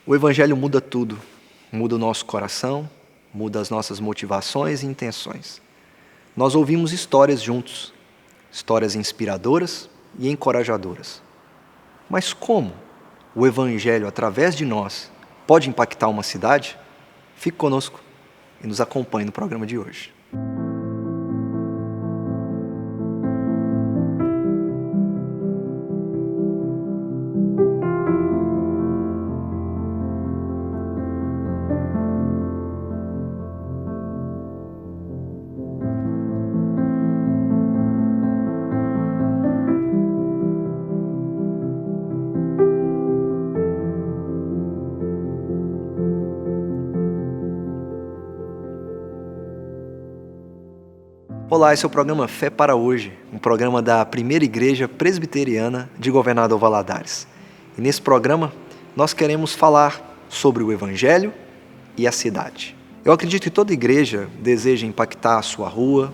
O Evangelho muda tudo, muda o nosso coração, muda as nossas motivações e intenções. Nós ouvimos histórias juntos, histórias inspiradoras e encorajadoras. Mas como o Evangelho, através de nós, pode impactar uma cidade? Fique conosco e nos acompanhe no programa de hoje. Olá, esse é o programa Fé para Hoje, um programa da Primeira Igreja Presbiteriana de Governador Valadares. E nesse programa nós queremos falar sobre o Evangelho e a cidade. Eu acredito que toda igreja deseja impactar a sua rua,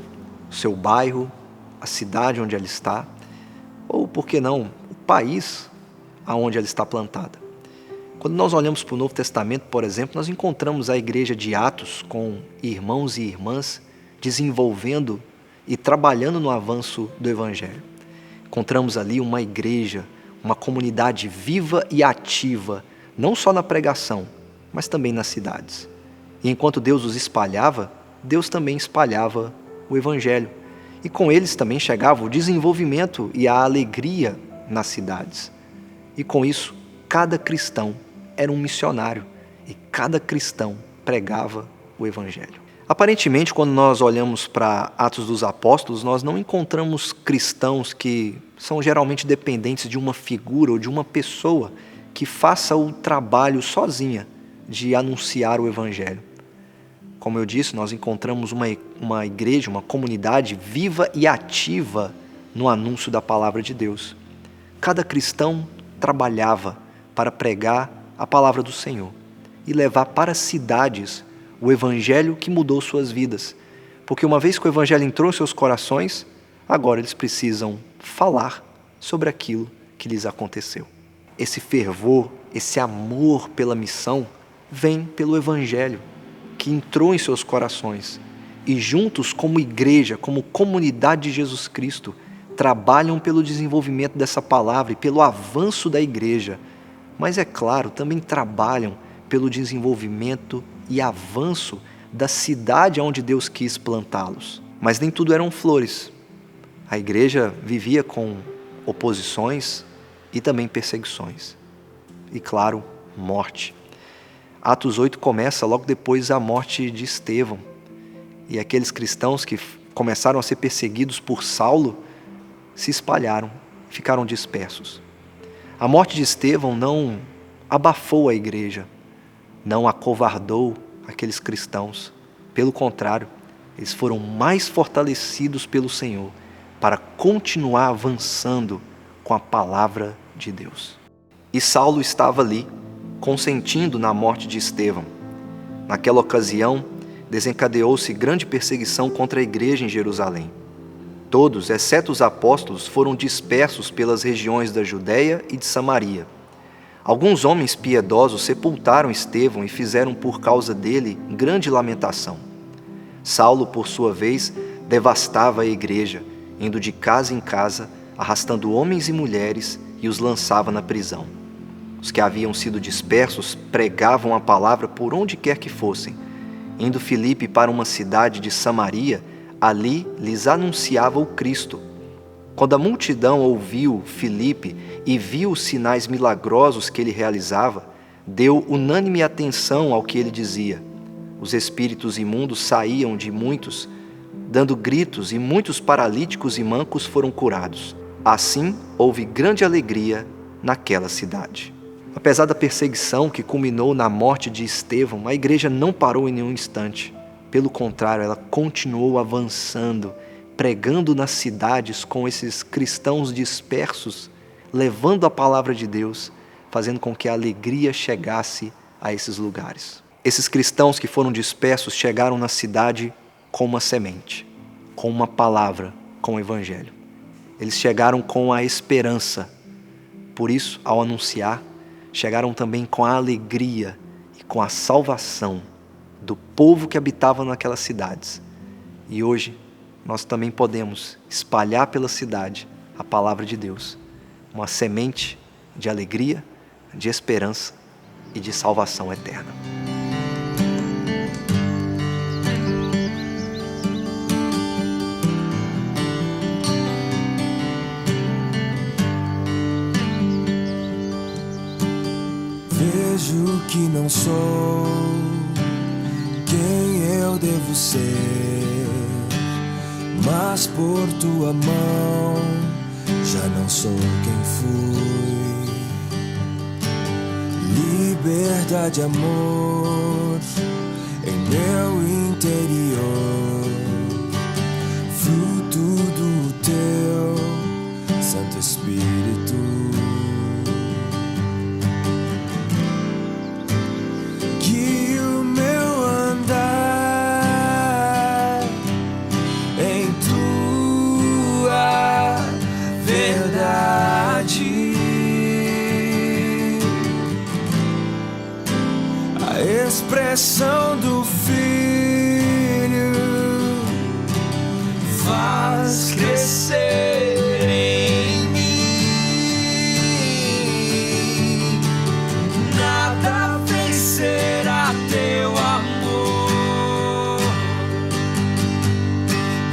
o seu bairro, a cidade onde ela está, ou, por que não, o país aonde ela está plantada. Quando nós olhamos para o Novo Testamento, por exemplo, nós encontramos a igreja de Atos com irmãos e irmãs desenvolvendo e trabalhando no avanço do Evangelho. Encontramos ali uma igreja, uma comunidade viva e ativa, não só na pregação, mas também nas cidades. E enquanto Deus os espalhava, Deus também espalhava o Evangelho. E com eles também chegava o desenvolvimento e a alegria nas cidades. E com isso, cada cristão era um missionário e cada cristão pregava o Evangelho. Aparentemente, quando nós olhamos para Atos dos Apóstolos, nós não encontramos cristãos que são geralmente dependentes de uma figura ou de uma pessoa que faça o trabalho sozinha de anunciar o Evangelho. Como eu disse, nós encontramos uma igreja, uma comunidade viva e ativa no anúncio da palavra de Deus. Cada cristão trabalhava para pregar a palavra do Senhor e levar para as cidades o Evangelho que mudou suas vidas. Porque uma vez que o Evangelho entrou em seus corações, agora eles precisam falar sobre aquilo que lhes aconteceu. Esse fervor, esse amor pela missão, vem pelo Evangelho que entrou em seus corações. E juntos, como igreja, como comunidade de Jesus Cristo, trabalham pelo desenvolvimento dessa palavra e pelo avanço da igreja. Mas, é claro, também trabalham pelo desenvolvimento e avanço da cidade onde Deus quis plantá-los. Mas nem tudo eram flores. A igreja vivia com oposições e também perseguições. E, claro, morte. Atos 8 começa logo depois da morte de Estevão. E aqueles cristãos que começaram a ser perseguidos por Saulo se espalharam, ficaram dispersos. A morte de Estevão não abafou a igreja, não acovardou aqueles cristãos. Pelo contrário, eles foram mais fortalecidos pelo Senhor para continuar avançando com a palavra de Deus. E Saulo estava ali, consentindo na morte de Estevão. Naquela ocasião, desencadeou-se grande perseguição contra a igreja em Jerusalém. Todos, exceto os apóstolos, foram dispersos pelas regiões da Judéia e de Samaria. Alguns homens piedosos sepultaram Estevão e fizeram por causa dele grande lamentação. Saulo, por sua vez, devastava a igreja, indo de casa em casa, arrastando homens e mulheres, e os lançava na prisão. Os que haviam sido dispersos pregavam a palavra por onde quer que fossem. Indo Filipe para uma cidade de Samaria, ali lhes anunciava o Cristo. Quando a multidão ouviu Filipe e viu os sinais milagrosos que ele realizava, deu unânime atenção ao que ele dizia. Os espíritos imundos saíam de muitos, dando gritos, e muitos paralíticos e mancos foram curados. Assim, houve grande alegria naquela cidade. Apesar da perseguição que culminou na morte de Estevão, a igreja não parou em nenhum instante. Pelo contrário, ela continuou avançando, pregando nas cidades com esses cristãos dispersos, levando a palavra de Deus, fazendo com que a alegria chegasse a esses lugares. Esses cristãos que foram dispersos chegaram na cidade com uma semente, com uma palavra, com o Evangelho. Eles chegaram com a esperança. Por isso, ao anunciar, chegaram também com a alegria e com a salvação do povo que habitava naquelas cidades. E hoje nós também podemos espalhar pela cidade a palavra de Deus, uma semente de alegria, de esperança e de salvação eterna. Vejo que não sou quem eu devo ser, mas por tua mão já não sou quem fui. Liberdade, amor em meu interior, fruto do teu Santo Espírito. Expressão do Filho faz crescer em mim. Nada vencerá teu amor.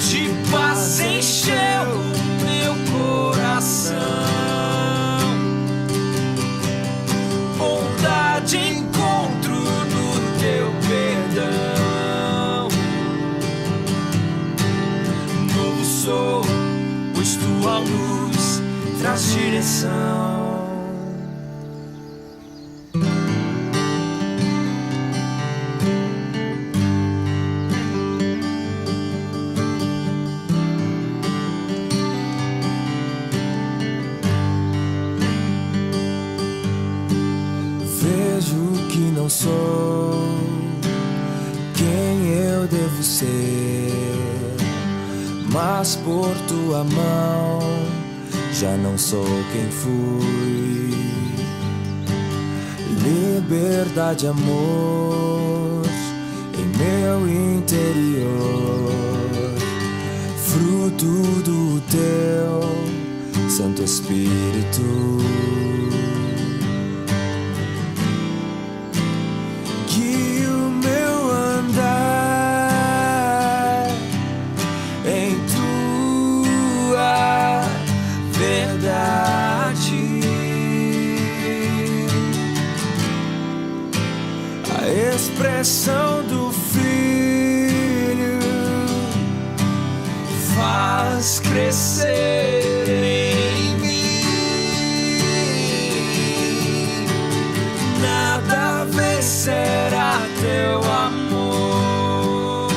De paz encheu o meu coração. Bondade encontro teu perdão. Novo sou, pois tua luz traz direção. Vejo que não sou quem eu devo ser, mas por tua mão já não sou quem fui. Liberdade, amor em meu interior, fruto do teu Santo Espírito. Expressão do Filho faz crescer em mim. Nada vencerá teu amor.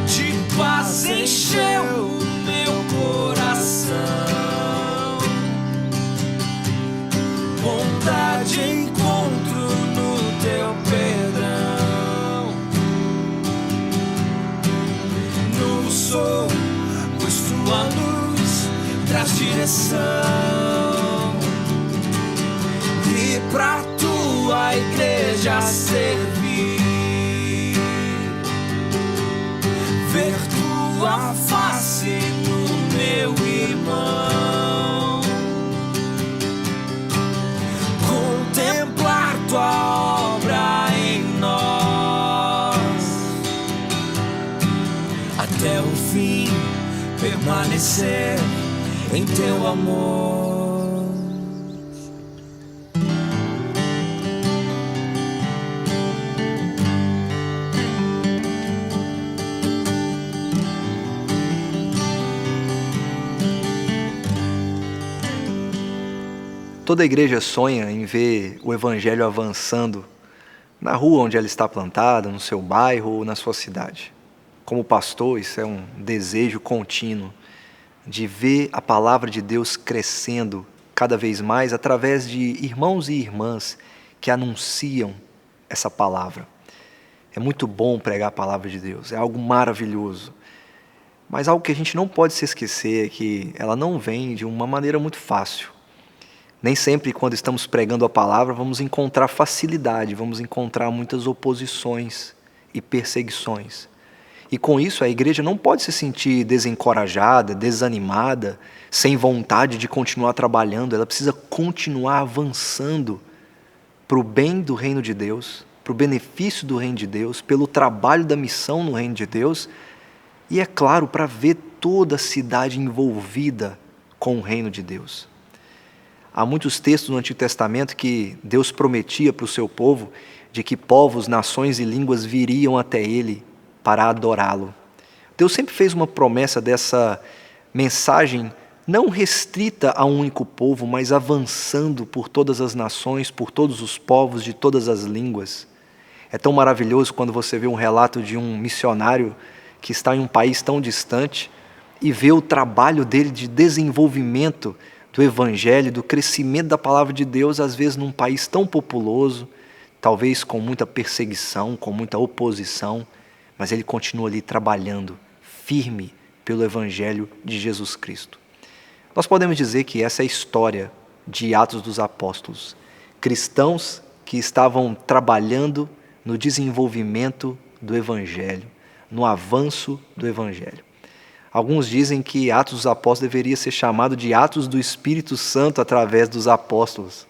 De paz encheu o meu coração. Bondade encontro teu perdão. Novo sou, pois tua luz traz direção. E pra tua igreja servir, ver tua face no meu irmão, contemplar tua obra em nós, até o fim permanecer em teu amor. Toda igreja sonha em ver o evangelho avançando na rua onde ela está plantada, no seu bairro ou na sua cidade. Como pastor, isso é um desejo contínuo de ver a palavra de Deus crescendo cada vez mais através de irmãos e irmãs que anunciam essa palavra. É muito bom pregar a palavra de Deus, é algo maravilhoso. Mas algo que a gente não pode se esquecer é que ela não vem de uma maneira muito fácil. Nem sempre, quando estamos pregando a palavra, vamos encontrar facilidade, vamos encontrar muitas oposições e perseguições. E com isso, a igreja não pode se sentir desencorajada, desanimada, sem vontade de continuar trabalhando. Ela precisa continuar avançando para o bem do reino de Deus, para o benefício do reino de Deus, pelo trabalho da missão no reino de Deus e, é claro, para ver toda a cidade envolvida com o reino de Deus. Há muitos textos no Antigo Testamento que Deus prometia para o seu povo de que povos, nações e línguas viriam até ele para adorá-lo. Deus sempre fez uma promessa dessa mensagem não restrita a um único povo, mas avançando por todas as nações, por todos os povos de todas as línguas. É tão maravilhoso quando você vê um relato de um missionário que está em um país tão distante e vê o trabalho dele de desenvolvimento do Evangelho, do crescimento da palavra de Deus, às vezes num país tão populoso, talvez com muita perseguição, com muita oposição, mas ele continua ali trabalhando, firme pelo Evangelho de Jesus Cristo. Nós podemos dizer que essa é a história de Atos dos Apóstolos. Cristãos que estavam trabalhando no desenvolvimento do Evangelho, no avanço do Evangelho. Alguns dizem que Atos dos Apóstolos deveria ser chamado de Atos do Espírito Santo através dos apóstolos.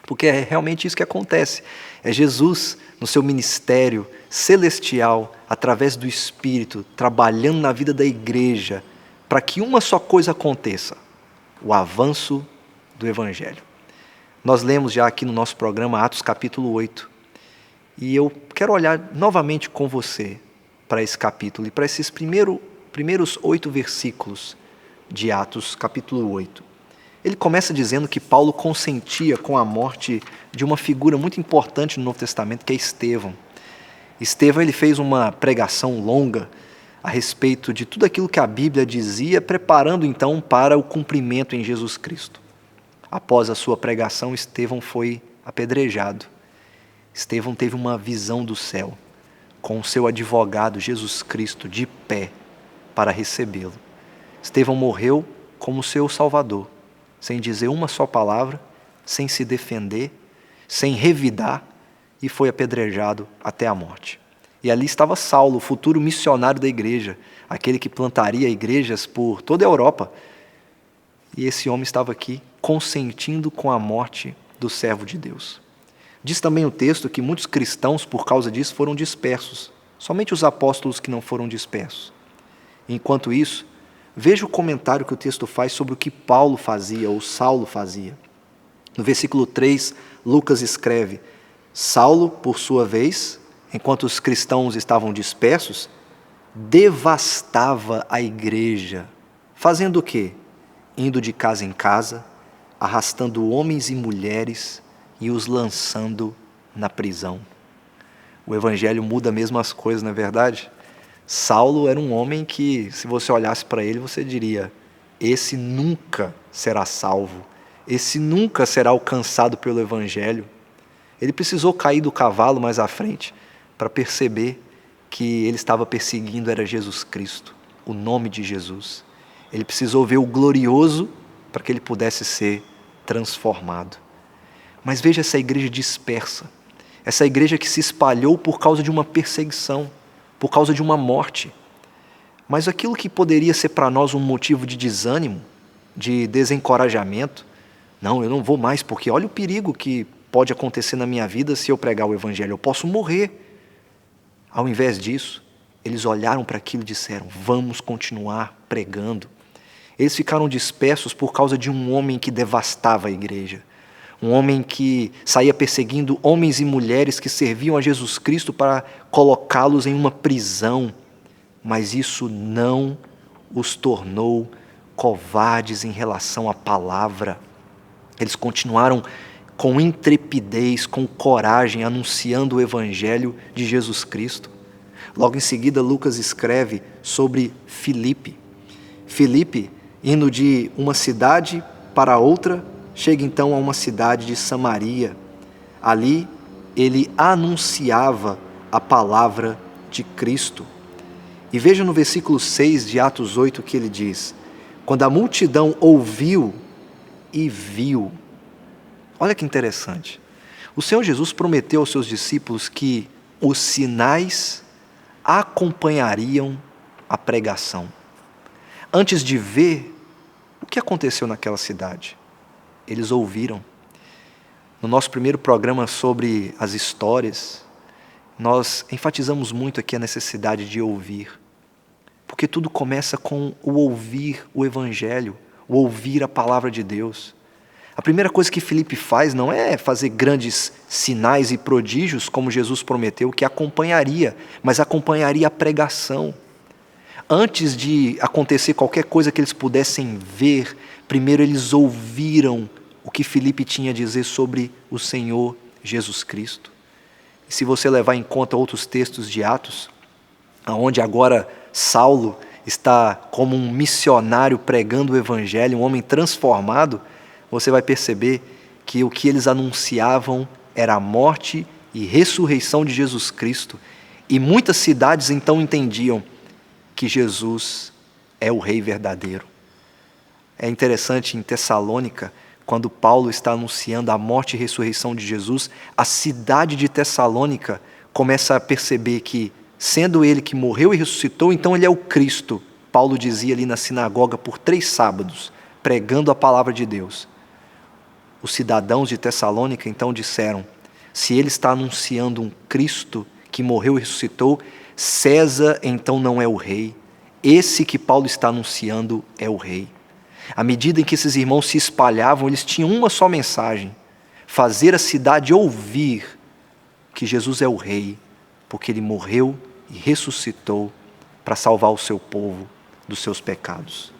Porque é realmente isso que acontece. É Jesus, no seu ministério celestial, através do Espírito, trabalhando na vida da igreja, para que uma só coisa aconteça: o avanço do Evangelho. Nós lemos já aqui no nosso programa Atos capítulo 8. E eu quero olhar novamente com você para esse capítulo e para esses primeiros 8 versículos de Atos capítulo 8. Ele começa dizendo que Paulo consentia com a morte de uma figura muito importante no Novo Testamento, que é Estevão. Estevão, ele fez uma pregação longa a respeito de tudo aquilo que a Bíblia dizia, preparando então para o cumprimento em Jesus Cristo. Após a sua pregação, Estevão foi apedrejado. Estevão teve uma visão do céu, com o seu advogado Jesus Cristo de pé para recebê-lo. Estevão morreu como seu salvador, sem dizer uma só palavra, sem se defender, sem revidar, e foi apedrejado até a morte. E ali estava Saulo, o futuro missionário da igreja, aquele que plantaria igrejas por toda a Europa. E esse homem estava aqui consentindo com a morte do servo de Deus. Diz também o texto que muitos cristãos, por causa disso, foram dispersos. Somente os apóstolos que não foram dispersos. Enquanto isso, veja o comentário que o texto faz sobre o que Paulo fazia, ou Saulo fazia. No versículo 3, Lucas escreve: Saulo, por sua vez, enquanto os cristãos estavam dispersos, devastava a igreja. Fazendo o quê? Indo de casa em casa, arrastando homens e mulheres e os lançando na prisão. O Evangelho muda mesmo as coisas, não é verdade? Saulo era um homem que, se você olhasse para ele, você diria: esse nunca será salvo, esse nunca será alcançado pelo Evangelho. Ele precisou cair do cavalo mais à frente para perceber que ele estava perseguindo era Jesus Cristo, o nome de Jesus. Ele precisou ver o glorioso para que ele pudesse ser transformado. Mas veja essa igreja dispersa, essa igreja que se espalhou por causa de uma perseguição, por causa de uma morte. Mas aquilo que poderia ser para nós um motivo de desânimo, de desencorajamento, não, eu não vou mais, porque olha o perigo que pode acontecer na minha vida se eu pregar o Evangelho, eu posso morrer. Ao invés disso, eles olharam para aquilo e disseram: vamos continuar pregando. Eles ficaram dispersos por causa de um homem que devastava a igreja. Um homem que saía perseguindo homens e mulheres que serviam a Jesus Cristo para colocá-los em uma prisão. Mas isso não os tornou covardes em relação à palavra. Eles continuaram com intrepidez, com coragem, anunciando o Evangelho de Jesus Cristo. Logo em seguida, Lucas escreve sobre Filipe. Filipe, indo de uma cidade para outra, chega então a uma cidade de Samaria. Ali, ele anunciava a palavra de Cristo. E veja no versículo 6 de Atos 8 que ele diz: quando a multidão ouviu e viu Olha que interessante. O Senhor Jesus prometeu aos seus discípulos que os sinais acompanhariam a pregação. Antes de ver, o que aconteceu naquela cidade? Eles ouviram. No nosso primeiro programa sobre as histórias, nós enfatizamos muito aqui a necessidade de ouvir. Porque tudo começa com o ouvir o Evangelho, o ouvir a palavra de Deus. A primeira coisa que Filipe faz não é fazer grandes sinais e prodígios, como Jesus prometeu, que acompanharia, mas acompanharia a pregação. Antes de acontecer qualquer coisa que eles pudessem ver, primeiro eles ouviram o que Filipe tinha a dizer sobre o Senhor Jesus Cristo. E se você levar em conta outros textos de Atos, onde agora Saulo está como um missionário pregando o Evangelho, um homem transformado, você vai perceber que o que eles anunciavam era a morte e ressurreição de Jesus Cristo. E muitas cidades então entendiam que Jesus é o Rei verdadeiro. É interessante, em Tessalônica, quando Paulo está anunciando a morte e ressurreição de Jesus, a cidade de Tessalônica começa a perceber que, sendo ele que morreu e ressuscitou, então ele é o Cristo. Paulo dizia ali na sinagoga por 3 sábados, pregando a palavra de Deus. Os cidadãos de Tessalônica então disseram: se ele está anunciando um Cristo que morreu e ressuscitou, César então não é o rei. Esse que Paulo está anunciando é o rei. À medida em que esses irmãos se espalhavam, eles tinham uma só mensagem: fazer a cidade ouvir que Jesus é o rei, porque ele morreu e ressuscitou para salvar o seu povo dos seus pecados.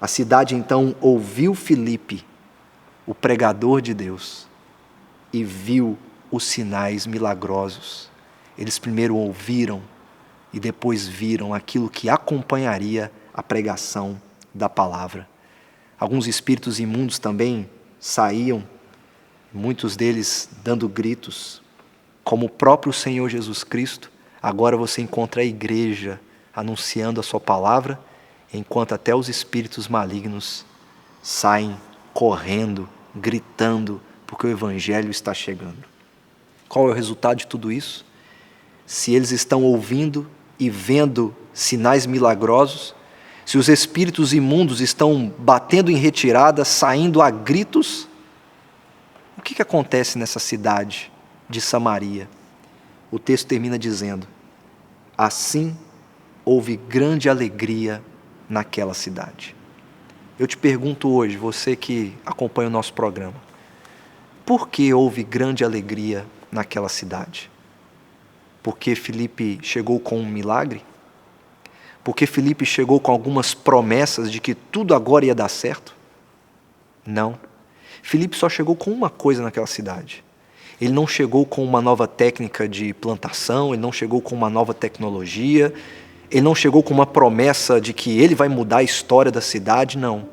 A cidade então ouviu Filipe, o pregador de Deus, e viu os sinais milagrosos. Eles primeiro ouviram e depois viram aquilo que acompanharia a pregação da palavra. Alguns espíritos imundos também saíam, muitos deles dando gritos. Como o próprio Senhor Jesus Cristo, agora você encontra a igreja anunciando a sua palavra, enquanto até os espíritos malignos saem correndo, gritando, porque o Evangelho está chegando. Qual é o resultado de tudo isso? Se eles estão ouvindo e vendo sinais milagrosos, se os espíritos imundos estão batendo em retirada, saindo a gritos, o que acontece nessa cidade de Samaria? O texto termina dizendo: assim houve grande alegria naquela cidade. Eu te pergunto hoje, você que acompanha o nosso programa, por que houve grande alegria naquela cidade? Porque Filipe chegou com um milagre? Porque Filipe chegou com algumas promessas de que tudo agora ia dar certo? Não. Filipe só chegou com uma coisa naquela cidade. Ele não chegou com uma nova técnica de plantação, ele não chegou com uma nova tecnologia, ele não chegou com uma promessa de que ele vai mudar a história da cidade, não.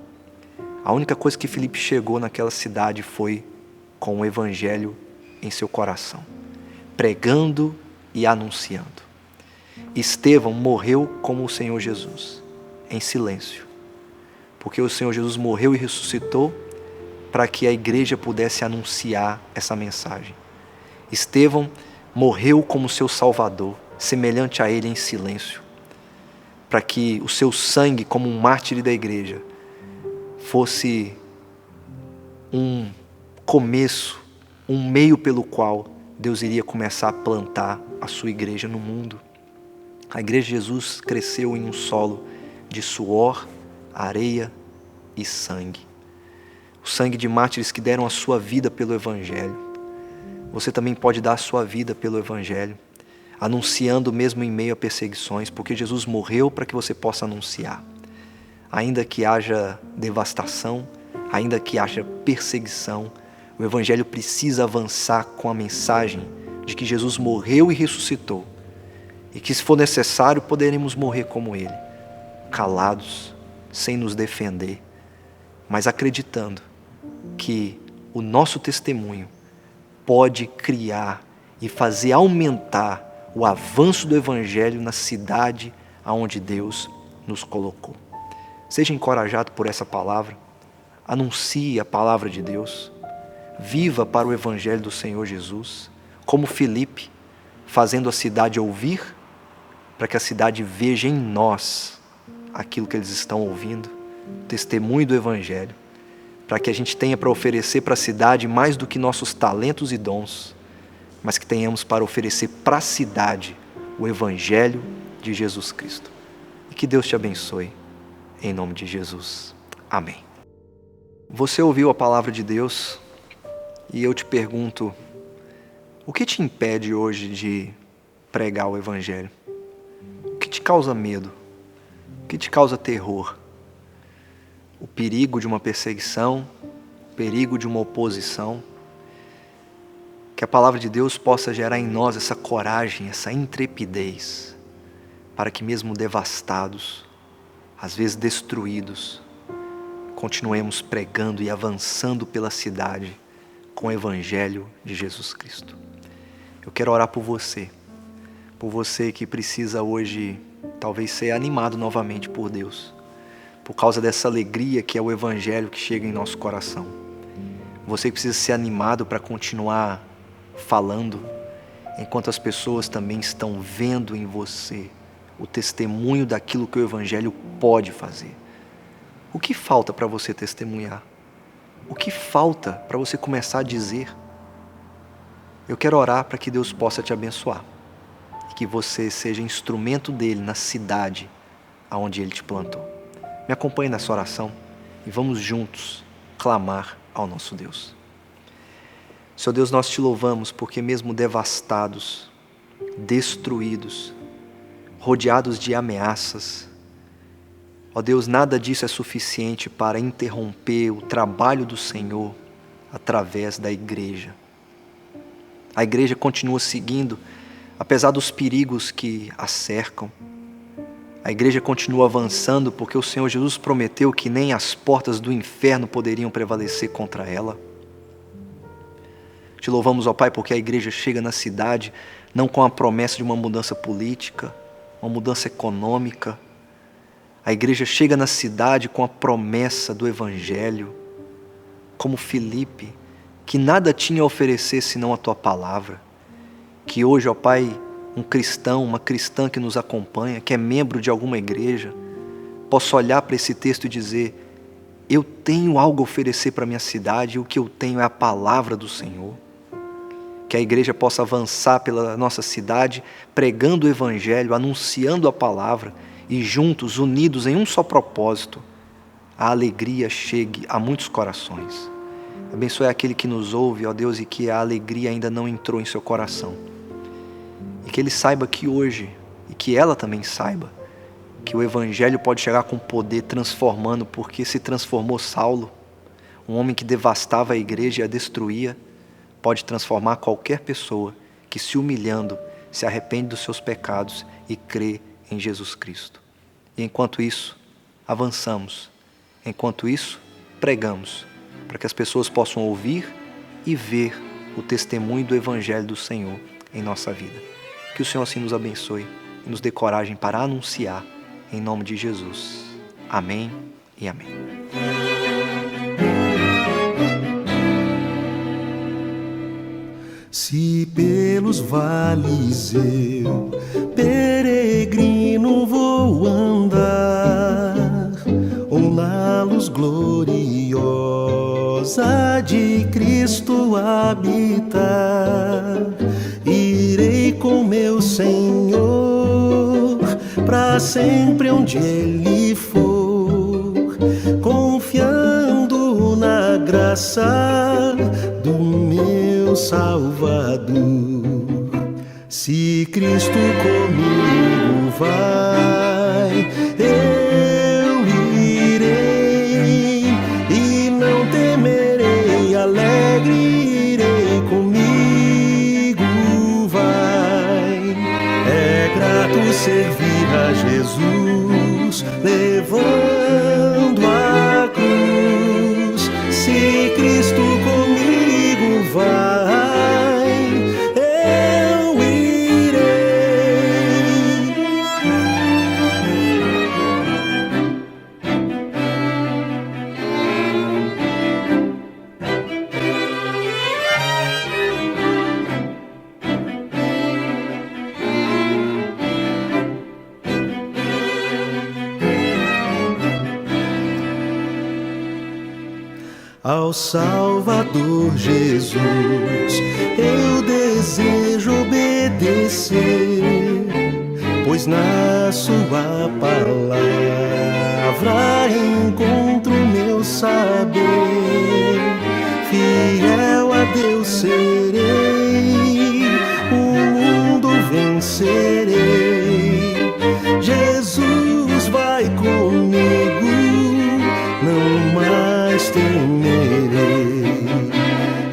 A única coisa que Filipe chegou naquela cidade foi com o Evangelho em seu coração, pregando e anunciando. Estevão morreu como o Senhor Jesus, em silêncio, porque o Senhor Jesus morreu e ressuscitou para que a igreja pudesse anunciar essa mensagem. Estevão morreu como seu Salvador, semelhante a ele em silêncio, para que o seu sangue, como um mártir da igreja, fosse um começo, um meio pelo qual Deus iria começar a plantar a sua igreja no mundo. A igreja de Jesus cresceu em um solo de suor, areia e sangue. O sangue de mártires que deram a sua vida pelo Evangelho. Você também pode dar a sua vida pelo Evangelho, anunciando mesmo em meio a perseguições, porque Jesus morreu para que você possa anunciar. Ainda que haja devastação, ainda que haja perseguição, o Evangelho precisa avançar com a mensagem de que Jesus morreu e ressuscitou, e que, se for necessário, poderemos morrer como Ele, calados, sem nos defender, mas acreditando que o nosso testemunho pode criar e fazer aumentar o avanço do Evangelho na cidade aonde Deus nos colocou. Seja encorajado por essa palavra, anuncie a palavra de Deus, viva para o Evangelho do Senhor Jesus, como Filipe, fazendo a cidade ouvir, para que a cidade veja em nós aquilo que eles estão ouvindo, o testemunho do Evangelho, para que a gente tenha para oferecer para a cidade mais do que nossos talentos e dons, mas que tenhamos para oferecer para a cidade o Evangelho de Jesus Cristo. E que Deus te abençoe, em nome de Jesus. Amém. Você ouviu a palavra de Deus e eu te pergunto, o que te impede hoje de pregar o Evangelho? O que te causa medo? O que te causa terror? O perigo de uma perseguição? O perigo de uma oposição? Que a palavra de Deus possa gerar em nós essa coragem, essa intrepidez, para que mesmo devastados, às vezes destruídos, continuemos pregando e avançando pela cidade com o Evangelho de Jesus Cristo. Eu quero orar por você que precisa hoje talvez ser animado novamente por Deus, por causa dessa alegria que é o Evangelho que chega em nosso coração. Você que precisa ser animado para continuar falando, enquanto as pessoas também estão vendo em você o testemunho daquilo que o Evangelho pode fazer. O que falta para você testemunhar? O que falta para você começar a dizer? Eu quero orar para que Deus possa te abençoar e que você seja instrumento dele na cidade aonde ele te plantou. Me acompanhe nessa oração e vamos juntos clamar ao nosso Deus. Senhor Deus, nós te louvamos porque mesmo devastados, destruídos, rodeados de ameaças, ó Deus, nada disso é suficiente para interromper o trabalho do Senhor através da igreja. A igreja continua seguindo, apesar dos perigos que a cercam. A igreja continua avançando porque o Senhor Jesus prometeu que nem as portas do inferno poderiam prevalecer contra ela. Te louvamos, ó Pai, porque a igreja chega na cidade não com a promessa de uma mudança política, uma mudança econômica. A igreja chega na cidade com a promessa do Evangelho, como Filipe, que nada tinha a oferecer senão a Tua palavra. Que hoje, ó Pai, um cristão, uma cristã que nos acompanha, que é membro de alguma igreja, possa olhar para esse texto e dizer: eu tenho algo a oferecer para a minha cidade e o que eu tenho é a palavra do Senhor. Que a igreja possa avançar pela nossa cidade, pregando o Evangelho, anunciando a palavra e juntos, unidos em um só propósito, a alegria chegue a muitos corações. Abençoe aquele que nos ouve, ó Deus, e que a alegria ainda não entrou em seu coração. E que ele saiba que hoje, e que ela também saiba, que o Evangelho pode chegar com poder transformando, porque se transformou Saulo, um homem que devastava a igreja e a destruía, pode transformar qualquer pessoa que, se humilhando, se arrepende dos seus pecados e crê em Jesus Cristo. E enquanto isso, avançamos. Enquanto isso, pregamos, para que as pessoas possam ouvir e ver o testemunho do Evangelho do Senhor em nossa vida. Que o Senhor assim nos abençoe e nos dê coragem para anunciar, em nome de Jesus. Amém e amém. Se pelos vales eu, peregrino, vou andar, ou na luz gloriosa de Cristo habitar, irei com meu Senhor pra sempre onde Ele for, confiando na graça do meu Salvador. Se Cristo comigo vai, eu irei e não temerei, alegre irei, comigo vai. É grato servir a Jesus, levando a cruz. Se Cristo comigo vai, eu irei. ao Salvador Jesus. Eu desejo obedecer, pois na sua palavra encontro meu saber. Fiel a Deus serei, o mundo vencerei. Jesus vai comigo, não mais temerei.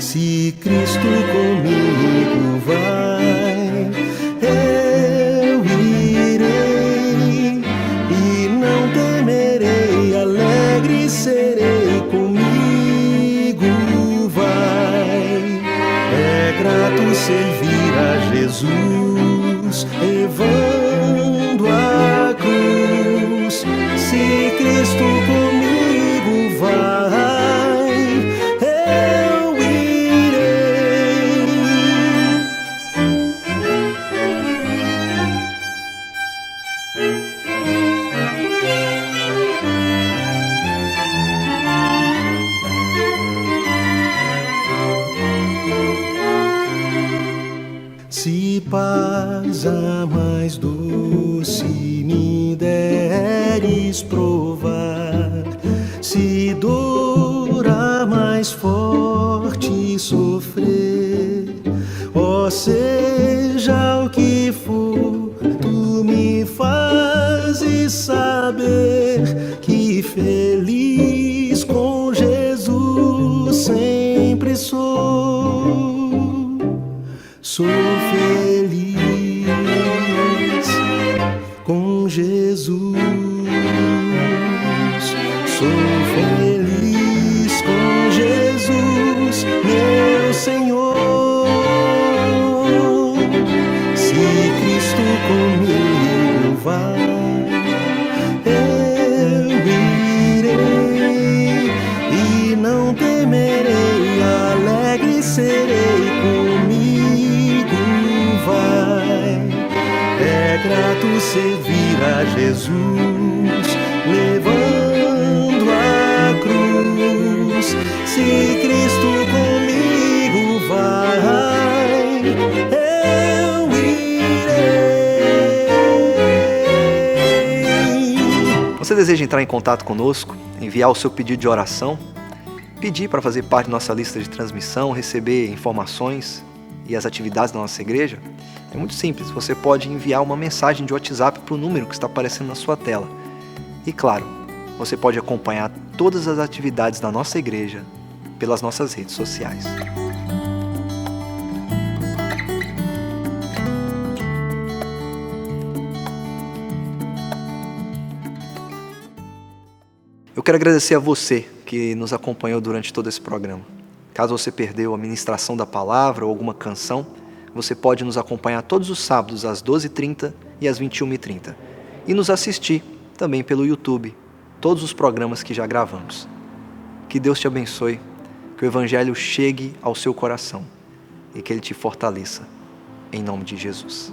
Se Cristo comigo vai, eu irei e não temerei, alegre serei, comigo vai. É grato servir a Jesus, levando a cruz. Se Cristo comigo vai, eu irei. Se paz a mais doce me deres provar, se dor a mais forte sofrer, ó seja o que for, tu me fazes saber que feliz com Jesus sempre sou. Sou feliz com Jesus. Sou feliz com Jesus, meu Senhor. Se Cristo comigo vai, eu irei e não temerei, alegre serei, comigo vai. É grato servir a Jesus, levando a cruz. Se Cristo comigo vai, eu irei. Você deseja entrar em contato conosco, enviar o seu pedido de oração, pedir para fazer parte da nossa lista de transmissão, receber informações e as atividades da nossa igreja? É muito simples, você pode enviar uma mensagem de WhatsApp para o número que está aparecendo na sua tela. E claro, você pode acompanhar todas as atividades da nossa igreja pelas nossas redes sociais. Eu quero agradecer a você que nos acompanhou durante todo esse programa. Caso você perdeu a ministração da palavra ou alguma canção, você pode nos acompanhar todos os sábados às 12h30 e às 21h30. E nos assistir também pelo YouTube, todos os programas que já gravamos. Que Deus te abençoe, que o Evangelho chegue ao seu coração e que Ele te fortaleça. Em nome de Jesus.